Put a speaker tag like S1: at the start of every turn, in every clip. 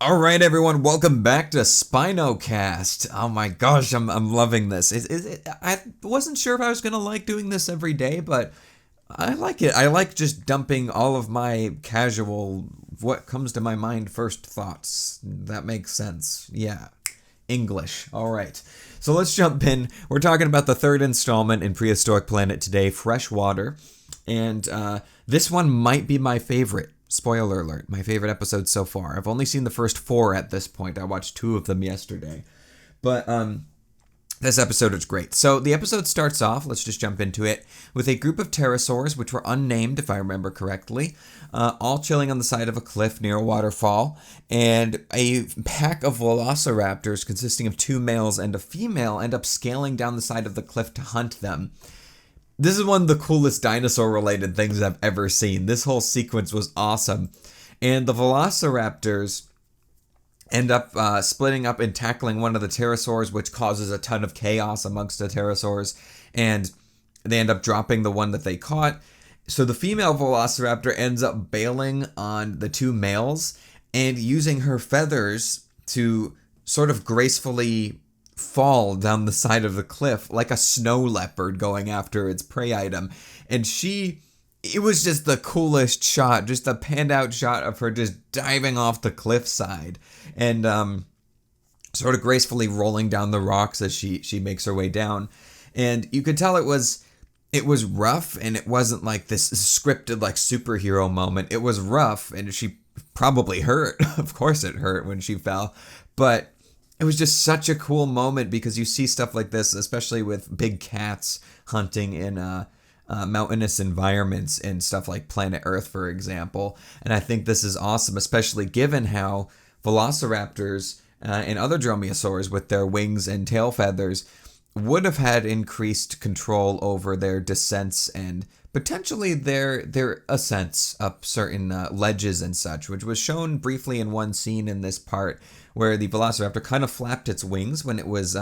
S1: All right, everyone, welcome back to SpinoCast. Oh my gosh, I'm loving this. I wasn't sure if I was gonna like doing this every day, but I like it. I like just dumping all of my casual, what comes to my mind first thoughts. That makes sense. Yeah. English. All right. So let's jump in. We're talking about the third installment in Prehistoric Planet today, Freshwater. And this one might be my favorite. Spoiler alert, my favorite episode so far. I've only seen the first 4 at this point. I watched 2 of them yesterday. But this episode is great. So the episode starts off, let's just jump into it, with a group of pterosaurs, which were unnamed, if I remember correctly, all chilling on the side of a cliff near a waterfall, and a pack of velociraptors consisting of 2 males and a female end up scaling down the side of the cliff to hunt them. This is one of the coolest dinosaur-related things I've ever seen. This whole sequence was awesome. And the velociraptors end up splitting up and tackling one of the pterosaurs, which causes a ton of chaos amongst the pterosaurs. And they end up dropping the one that they caught. So the female velociraptor ends up bailing on the 2 males and using her feathers to sort of gracefully fall down the side of the cliff like a snow leopard going after its prey item. And it was just the coolest shot, just the panned out shot of her just diving off the cliffside and sort of gracefully rolling down the rocks as she makes her way down. And you could tell it was rough, and it wasn't like this scripted like superhero moment. It was rough, and she probably hurt. Of course it hurt when she fell, but it was just such a cool moment because you see stuff like this, especially with big cats hunting in mountainous environments and stuff like planet Earth, for example. And I think this is awesome, especially given how velociraptors and other dromaeosaurs with their wings and tail feathers would have had increased control over their descents and potentially their ascents up certain ledges and such, which was shown briefly in one scene in this part where the velociraptor kind of flapped its wings when it was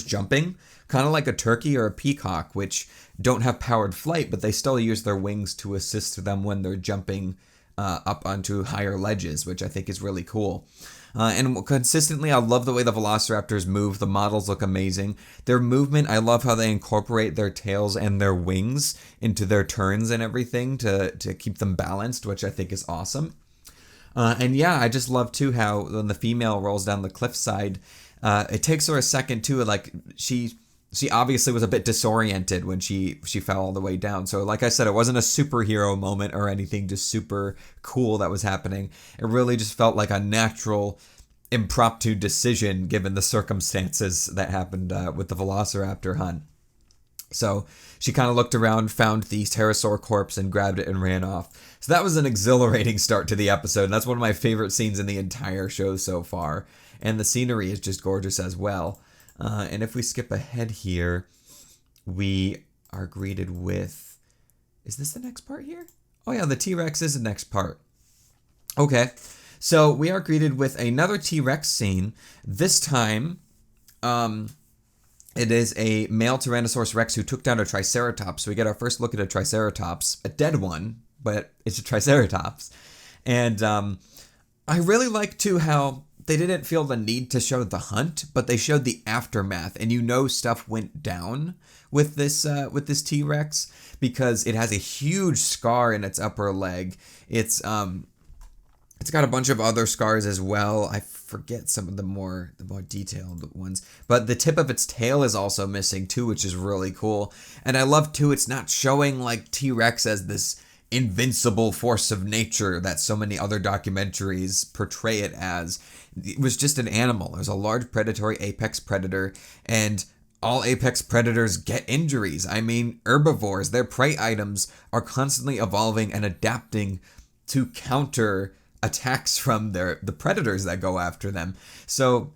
S1: jumping, kind of like a turkey or a peacock, which don't have powered flight, but they still use their wings to assist them when they're jumping up onto higher ledges, which I think is really cool. And consistently, I love the way the velociraptors move. The models look amazing. Their movement, I love how they incorporate their tails and their wings into their turns and everything to keep them balanced, which I think is awesome. And yeah, I just love too how when the female rolls down the cliffside, it takes her a second too. Like she obviously was a bit disoriented when she fell all the way down. So like I said, it wasn't a superhero moment or anything just super cool that was happening. It really just felt like a natural impromptu decision given the circumstances that happened with the velociraptor hunt. So she kind of looked around, found the pterosaur corpse, and grabbed it and ran off. So that was an exhilarating start to the episode, and that's one of my favorite scenes in the entire show so far. And the scenery is just gorgeous as well. And if we skip ahead here, we are greeted with... Is this the next part here? Oh yeah, the T-Rex is the next part. Okay, so we are greeted with another T-Rex scene. This time, it is a male Tyrannosaurus Rex who took down a Triceratops. So we get our first look at a Triceratops, a dead one, but it's a Triceratops. And I really like too how they didn't feel the need to show the hunt, but they showed the aftermath, and stuff went down with this T-Rex because it has a huge scar in its upper leg. It's got a bunch of other scars as well. I forget some of the more detailed ones, but the tip of its tail is also missing too, which is really cool. And I love too, it's not showing like T-Rex as this invincible force of nature that so many other documentaries portray it as. It was just an animal. It was a large predatory apex predator, and all apex predators get injuries. I mean, herbivores, their prey items are constantly evolving and adapting to counter attacks from the predators that go after them. So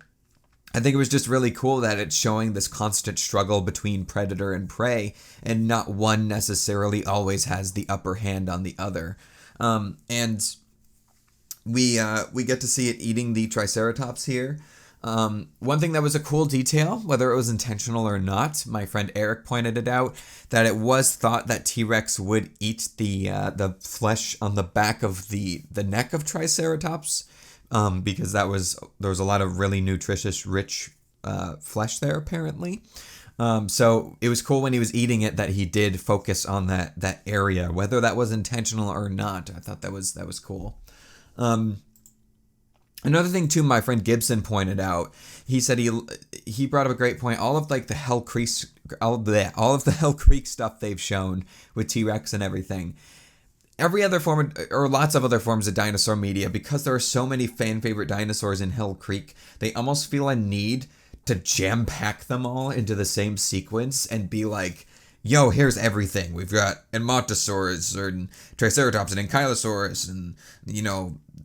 S1: I think it was just really cool that it's showing this constant struggle between predator and prey, and not one necessarily always has the upper hand on the other. And we get to see it eating the Triceratops here. One thing that was a cool detail, whether it was intentional or not, my friend Eric pointed it out, that it was thought that T-Rex would eat the flesh on the back of the neck of Triceratops, because there was a lot of really nutritious, rich flesh there apparently. So it was cool when he was eating it that he did focus on that area, whether that was intentional or not. I thought that was cool. Another thing too, my friend Gibson pointed out. He said he brought up a great point. All of like the Hell Creek, all of the Hell Creek stuff they've shown with T-Rex and everything. Every other form or lots of other forms of dinosaur media, because there are so many fan favorite dinosaurs in Hell Creek, they almost feel a need to jam pack them all into the same sequence and be like, yo, here's everything. We've got Edmontosaurus and Triceratops and Ankylosaurus and,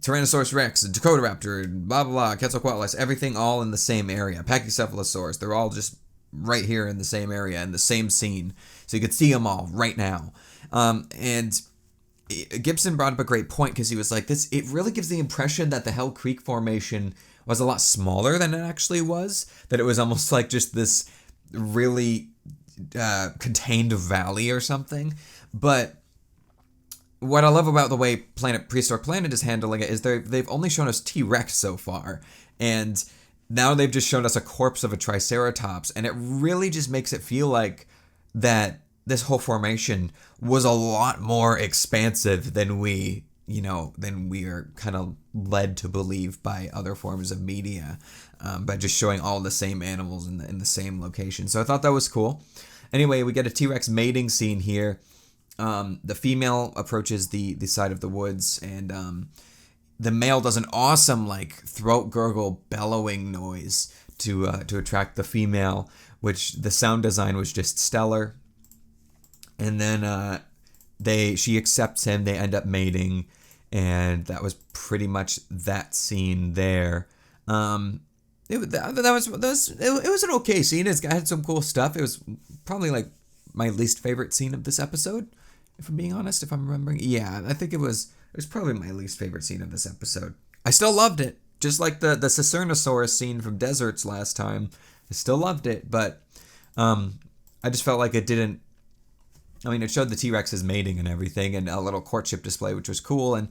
S1: Tyrannosaurus Rex and Dakotaraptor and blah, blah, blah, Quetzalcoatlus, everything all in the same area. Pachycephalosaurus, they're all just right here in the same area, in the same scene. So you could see them all right now. And Gibson brought up a great point because he was like, it really gives the impression that the Hell Creek Formation was a lot smaller than it actually was. That it was almost like just this really contained valley or something. But what I love about the way Prehistoric Planet is handling it is they've only shown us T-Rex so far, and now they've just shown us a corpse of a Triceratops, and it really just makes it feel like that this whole formation was a lot more expansive than we are kind of led to believe by other forms of media, by just showing all the same animals in the same location. So I thought that was cool. Anyway, we get a T-Rex mating scene here. The female approaches the side of the woods, and the male does an awesome throat gurgle bellowing noise to attract the female, which the sound design was just stellar. And then she accepts him. They end up mating, and that was pretty much that scene there. It was an okay scene. It had some cool stuff. It was probably my least favorite scene of this episode, if I'm being honest, if I'm remembering. Yeah, I think it was probably my least favorite scene of this episode. I still loved it, just like the Cacernosaurus scene from Deserts last time. I still loved it, but I just felt like it didn't. I mean, it showed the T-Rex's mating and everything, and a little courtship display, which was cool. And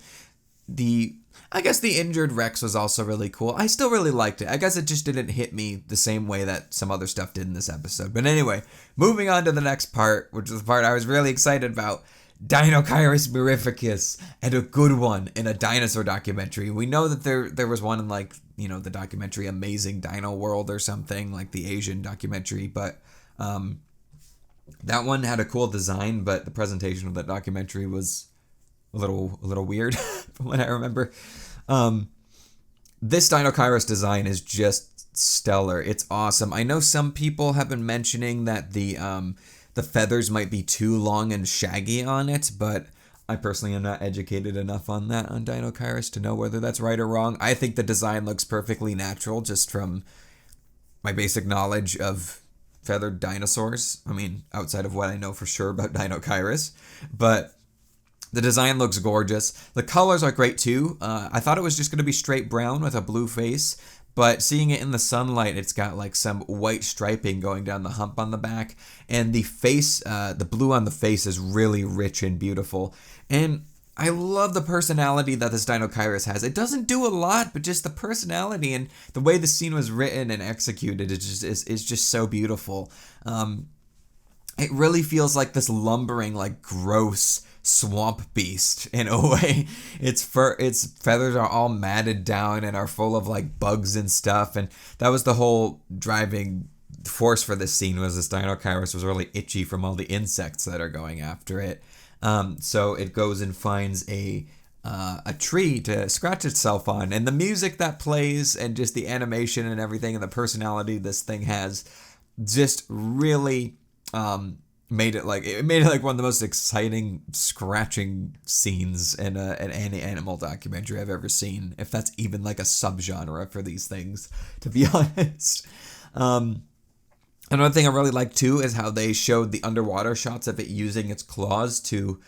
S1: I guess the injured Rex was also really cool. I still really liked it. I guess it just didn't hit me the same way that some other stuff did in this episode. But anyway, moving on to the next part, which is the part I was really excited about. Dinochirus mirificus, and a good one in a dinosaur documentary. We know that there was one in the documentary Amazing Dino World or something, like the Asian documentary, but that one had a cool design, but the presentation of that documentary was a little weird from what I remember. This Dinochirus design is just stellar. It's awesome. I know some people have been mentioning that the feathers might be too long and shaggy on it, but I personally am not educated enough on Dinochirus to know whether that's right or wrong. I think the design looks perfectly natural just from my basic knowledge of feathered dinosaurs. I mean, outside of what I know for sure about Dinochirus, but the design looks gorgeous. The colors are great too. I thought it was just going to be straight brown with a blue face, but seeing it in the sunlight, it's got some white striping going down the hump on the back, and the face, the blue on the face is really rich and beautiful. And I love the personality that this Dinochirus has. It doesn't do a lot, but just the personality and the way the scene was written and executed is just so beautiful. It really feels like this lumbering, gross swamp beast in a way. Its feathers are all matted down and are full of bugs and stuff, and that was the whole driving force for this scene. Was this Dinochirus was really itchy from all the insects that are going after it. So it goes and finds a tree to scratch itself on, and the music that plays and just the animation and everything and the personality this thing has just really made it one of the most exciting scratching scenes in any animal documentary I've ever seen, if that's even a subgenre for these things, to be honest. Another thing I really like too is how they showed the underwater shots of it using its claws to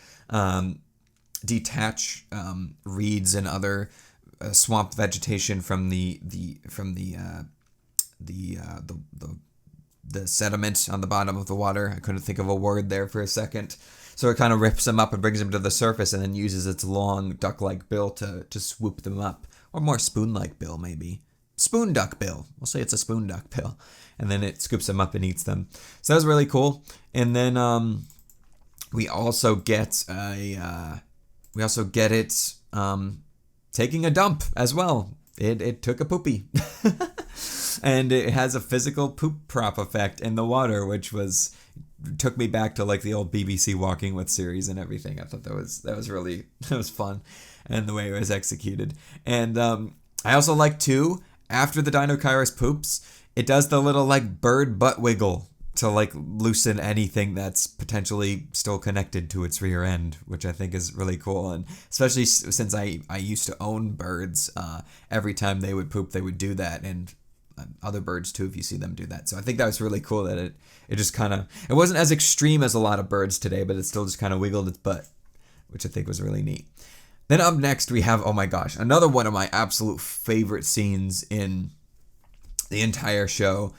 S1: detach reeds and other swamp vegetation from the sediment on the bottom of the water. I couldn't think of a word there for a second. So it kind of rips them up and brings them to the surface, and then uses its long duck-like bill to swoop them up or more spoon-like bill maybe. Spoon duck bill. We'll say it's a spoon duck bill. And then it scoops them up and eats them. So that was really cool. And then we also get it taking a dump as well. It took a poopy. And it has a physical poop prop effect in the water, which took me back to like the old BBC Walking With series and everything. I thought that was fun, and the way it was executed. And I also like too, after the Dinochirus poops, it does the little like bird butt wiggle to like loosen anything that's potentially still connected to its rear end, which I think is really cool. And especially since I used to own birds, every time they would poop, they would do that, and other birds too, if you see them do that. So I think that was really cool that it just kind of, it wasn't as extreme as a lot of birds today, but it still just kind of wiggled its butt, which I think was really neat. Then up next we have, oh my gosh, another one of my absolute favorite scenes in the entire show.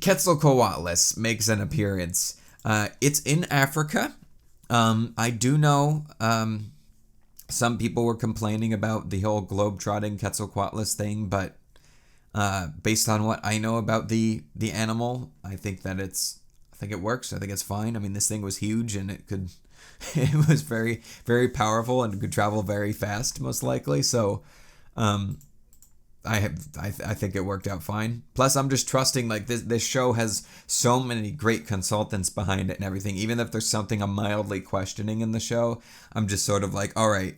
S1: Quetzalcoatlus makes an appearance. It's in Africa. I do know some people were complaining about the whole globe-trotting Quetzalcoatlus thing, but based on what I know about the animal, I think it works. I think it's fine. I mean, this thing was huge, and it was very, very powerful and could travel very fast, most likely. So, I think it worked out fine. Plus, I'm just trusting, like, this show has so many great consultants behind it and everything. Even if there's something I'm mildly questioning in the show, I'm just sort of like, all right,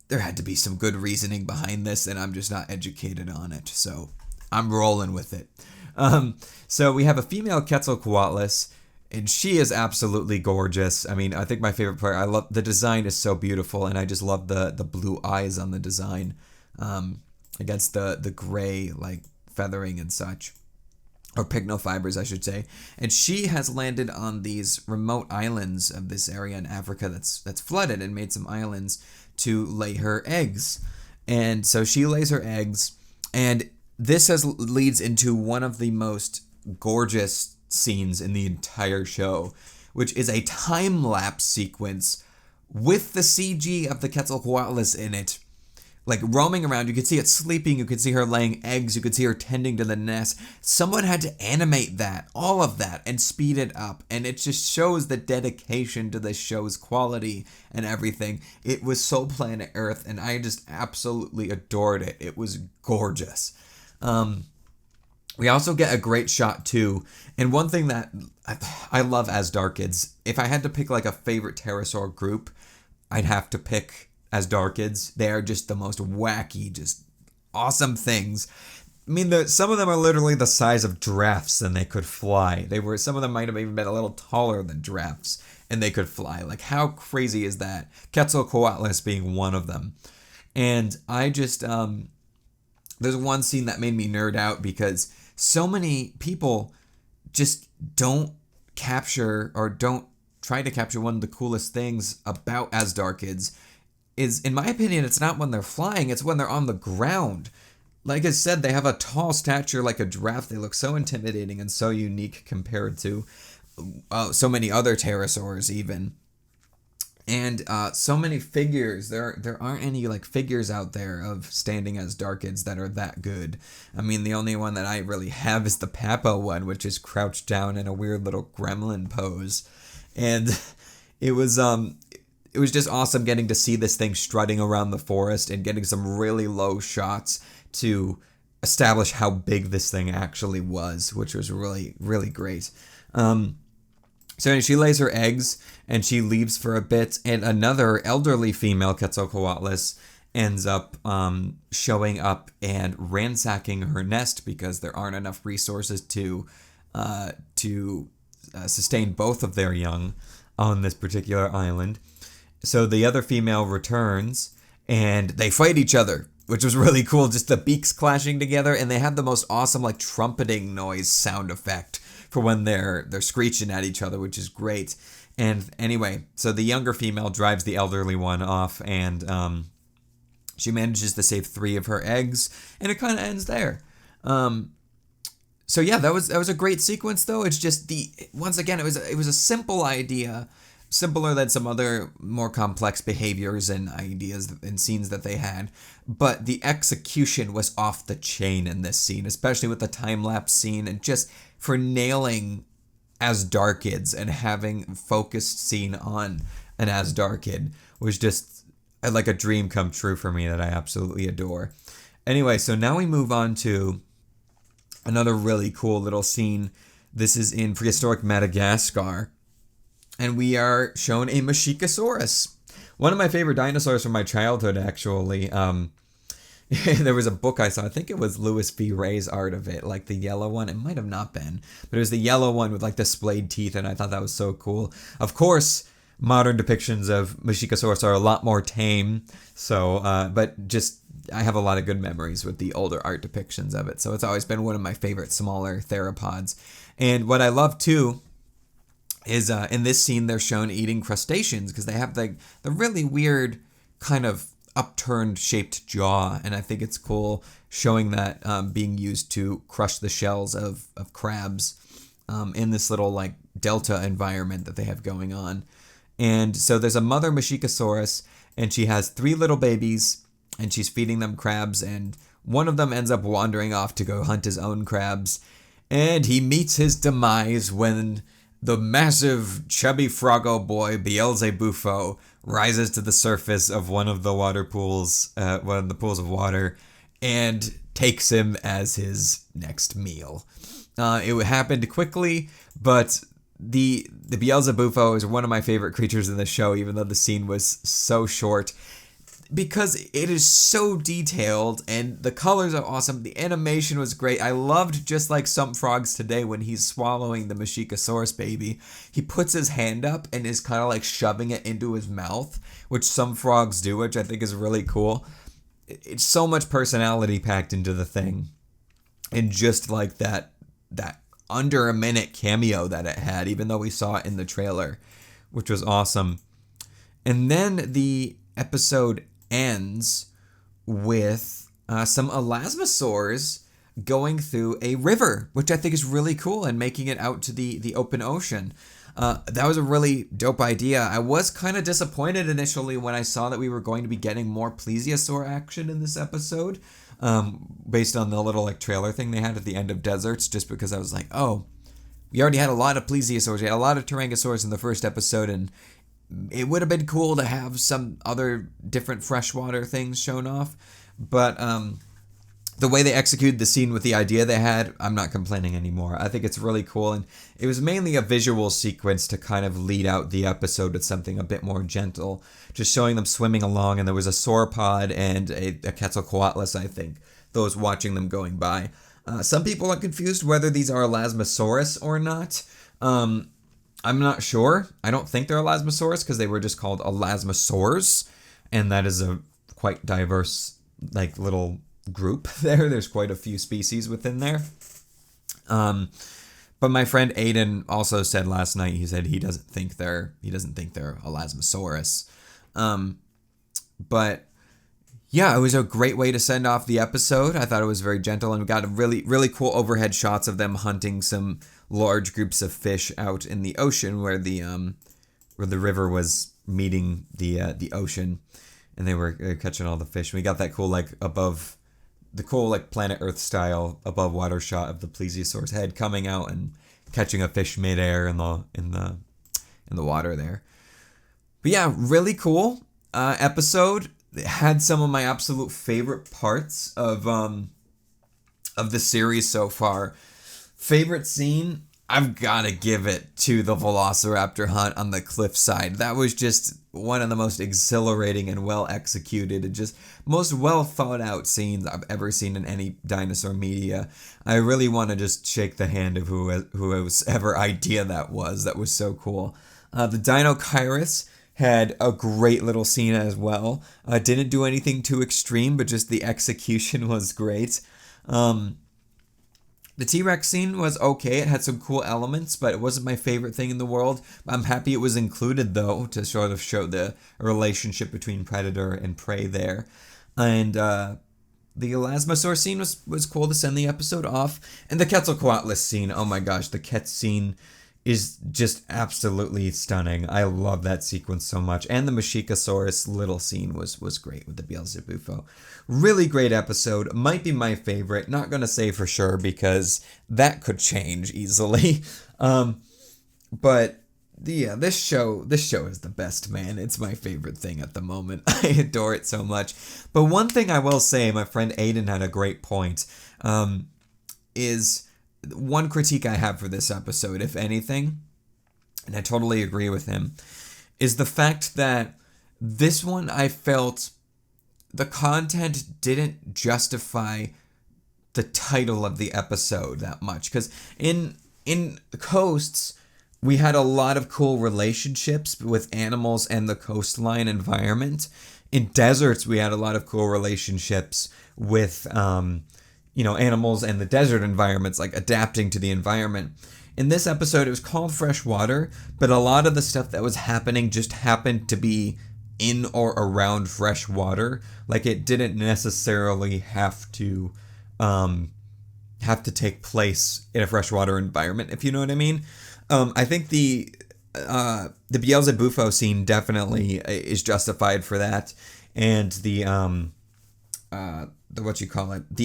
S1: there had to be some good reasoning behind this, and I'm just not educated on it. So I'm rolling with it. So we have a female Quetzalcoatlus, and she is absolutely gorgeous. I mean, I think my favorite part, I love the design is so beautiful, and I just love the blue eyes on the design against the gray like feathering and such, or pycnofibers, I should say. And she has landed on these remote islands of this area in Africa that's flooded, and made some islands to lay her eggs. And so she lays her eggs, and this leads into one of the most gorgeous scenes in the entire show, which is a time-lapse sequence with the CG of the Quetzalcoatlus in it, like roaming around. You could see it sleeping, you could see her laying eggs, you could see her tending to the nest. Someone had to animate that, all of that, and speed it up, and it just shows the dedication to the show's quality and everything. It was so Planet Earth, and I just absolutely adored it. It was gorgeous. We also get a great shot too, and one thing that I love as darkids, if I had to pick like a favorite pterosaur group, I'd have to pick as darkids. They are just the most wacky, just awesome things. I mean, some of them are literally the size of giraffes, and they could fly. Some of them might have even been a little taller than giraffes, and they could fly. Like, how crazy is that? Quetzalcoatlus being one of them. And I just there's one scene that made me nerd out, because so many people just don't capture, or don't try to capture, one of the coolest things about Asdarkids is, in my opinion, it's not when they're flying, it's when they're on the ground. Like I said, they have a tall stature like a giraffe. They look so intimidating and so unique compared to so many other pterosaurs even. And so many figures. There aren't any like figures out there of standing as darkids that are that good. I mean, the only one that I really have is the Papo one, which is crouched down in a weird little gremlin pose. And it was just awesome getting to see this thing strutting around the forest and getting some really low shots to establish how big this thing actually was, which was really, really great. So she lays her eggs, and she leaves for a bit, and another elderly female Quetzalcoatlus ends up showing up and ransacking her nest, because there aren't enough resources to sustain both of their young on this particular island. So the other female returns, and they fight each other, which was really cool, just the beaks clashing together, and they have the most awesome like trumpeting noise sound effect for when they're screeching at each other, which is great. And anyway, so the younger female drives the elderly one off, and she manages to save 3 of her eggs, and it kind of ends there. So yeah, that was a great sequence though. It's just once again, it was a simple idea, simpler than some other more complex behaviors and ideas and scenes that they had. But the execution was off the chain in this scene, especially with the time-lapse scene, and just for nailing as darkids and having focused scene on an as darkid was just like a dream come true for me that I absolutely adore. Anyway, so now we move on to another really cool little scene. This is in prehistoric Madagascar, and we are shown a Machikosaurus. One of my favorite dinosaurs from my childhood, actually. There was a book I saw, I think it was Louis V. Ray's art of it, like the yellow one. It might have not been, but it was the yellow one with like the splayed teeth, and I thought that was so cool. Of course, modern depictions of Machikosaurus are a lot more tame, so, but just, I have a lot of good memories with the older art depictions of it, so it's always been one of my favorite smaller theropods. And what I love, too, is in this scene, they're shown eating crustaceans, because they have the really weird kind of upturned shaped jaw, and I think it's cool showing that being used to crush the shells of crabs in this little like delta environment that they have going on. And so there's a mother Machikosaurus, and she has 3 little babies, and she's feeding them crabs, and one of them ends up wandering off to go hunt his own crabs, and he meets his demise when the massive chubby froggo boy Beelzebufo rises to the surface of one of the water pools, one of the pools of water, and takes him as his next meal. It happened quickly, but the Beelzebufo is one of my favorite creatures in the show, even though the scene was so short, because it is so detailed and the colors are awesome. The animation was great. I loved, just like some frogs today, when he's swallowing the Machikosaurus baby, he puts his hand up and is kind of like shoving it into his mouth, which some frogs do, which I think is really cool. It's so much personality packed into the thing. And just like that under a minute cameo that it had, even though we saw it in the trailer, which was awesome. And then the episode ends with some elasmosaurs going through a river, which I think is really cool, and making it out to the open ocean. That was a really dope idea. I was kind of disappointed initially when I saw that we were going to be getting more plesiosaur action in this episode, based on the little like trailer thing they had at the end of Deserts, just because I was like, oh, we already had a lot of plesiosaurs, we had a lot of Tyrannosaurus in the first episode, and it would have been cool to have some other different freshwater things shown off. But the way they executed the scene with the idea they had, I'm not complaining anymore. I think it's really cool, and it was mainly a visual sequence to kind of lead out the episode with something a bit more gentle, just showing them swimming along, and there was a sauropod and a quetzalcoatlus, I think, those watching them going by. Some people are confused whether these are Elasmosaurus or not. I'm not sure. I don't think they're Elasmosaurus, because they were just called Elasmosaurs, and that is a quite diverse like little group there. There's quite a few species within there. But my friend Aiden also said last night, he said he doesn't think they're Elasmosaurus. But yeah, it was a great way to send off the episode. I thought it was very gentle, and we got a really, really cool overhead shots of them hunting some large groups of fish out in the ocean where the river was meeting the ocean, and they were catching all the fish. We got that cool like above the cool like Planet Earth style above water shot of the plesiosaur's head coming out and catching a fish midair in the water there. But yeah, really cool episode. It had some of my absolute favorite parts of the series so far. Favorite scene, I've got to give it to the Velociraptor hunt on the cliffside. That was just one of the most exhilarating and well executed and just most well thought out scenes I've ever seen in any dinosaur media. I really want to just shake the hand of whoever's ever idea that was. That was so cool. The Dinochirus had a great little scene as well. Didn't do anything too extreme, but just the execution was great. The TRex scene was okay. It had some cool elements, but it wasn't my favorite thing in the world. I'm happy it was included, though, to sort of show the relationship between predator and prey there. And the Elasmosaur scene was cool to send the episode off. And the Quetzalcoatlus scene, oh my gosh, the Quetz scene is just absolutely stunning. I love that sequence so much. And the Mashikasaurus little scene was great with the Beelzebufo. Really great episode. Might be my favorite. Not going to say for sure because that could change easily. But yeah, this show is the best, man. It's my favorite thing at the moment. I adore it so much. But one thing I will say, my friend Aiden had a great point, is one critique I have for this episode, if anything, and I totally agree with him, is the fact that this one I felt the content didn't justify the title of the episode that much. Because in Coasts, we had a lot of cool relationships with animals and the coastline environment. In Deserts, we had a lot of cool relationships with animals and the desert environments, like adapting to the environment. In this episode, it was called Freshwater, but a lot of the stuff that was happening just happened to be in or around fresh water. Like, it didn't necessarily have to take place in a freshwater environment, if you know what I mean. I think the Beelzebufo scene definitely is justified for that, and the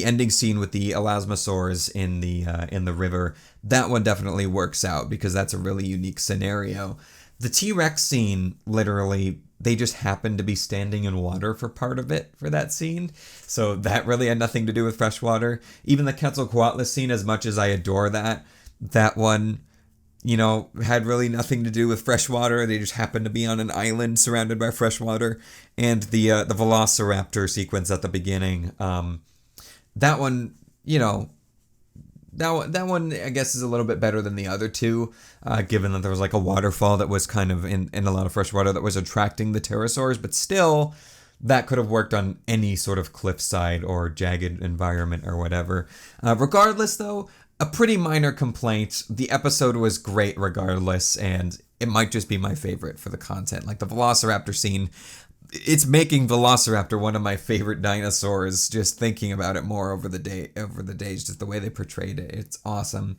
S1: ending scene with the elasmosaurs in the river, that one definitely works out because that's a really unique scenario. The T-Rex scene, literally, they just happened to be standing in water for part of it for that scene, so that really had nothing to do with freshwater. Even the Quetzalcoatlus scene, as much as I adore that one, had really nothing to do with freshwater. They just happened to be on an island surrounded by freshwater. And the Velociraptor sequence at the beginning, that one, that one I guess is a little bit better than the other two, given that there was like a waterfall that was kind of in a lot of freshwater that was attracting the pterosaurs, but still, that could have worked on any sort of cliffside or jagged environment or whatever. Regardless, though, a pretty minor complaint. The episode was great regardless, and it might just be my favorite for the content. Like the Velociraptor scene, it's making Velociraptor one of my favorite dinosaurs, just thinking about it more over the days, just the way they portrayed it. It's awesome.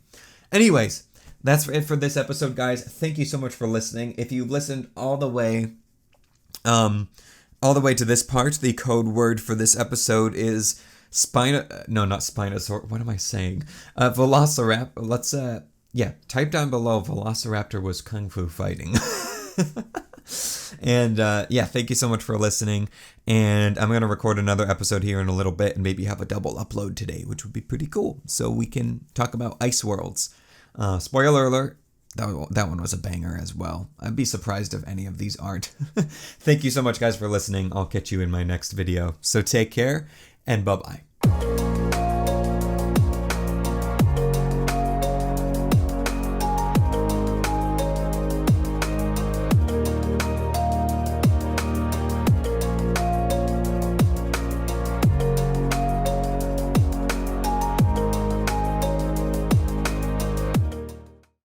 S1: Anyways, that's it for this episode, guys. Thank you so much for listening. If you listened all the way to this part, the code word for this episode is not Spinosaur. What am I saying? Velociraptor. Let's type down below. Velociraptor was kung fu fighting. And thank you so much for listening. And I'm gonna record another episode here in a little bit, and maybe have a double upload today, which would be pretty cool. So we can talk about ice worlds. Spoiler alert. That one was a banger as well. I'd be surprised if any of these aren't. Thank you so much, guys, for listening. I'll catch you in my next video. So take care, and bye-bye.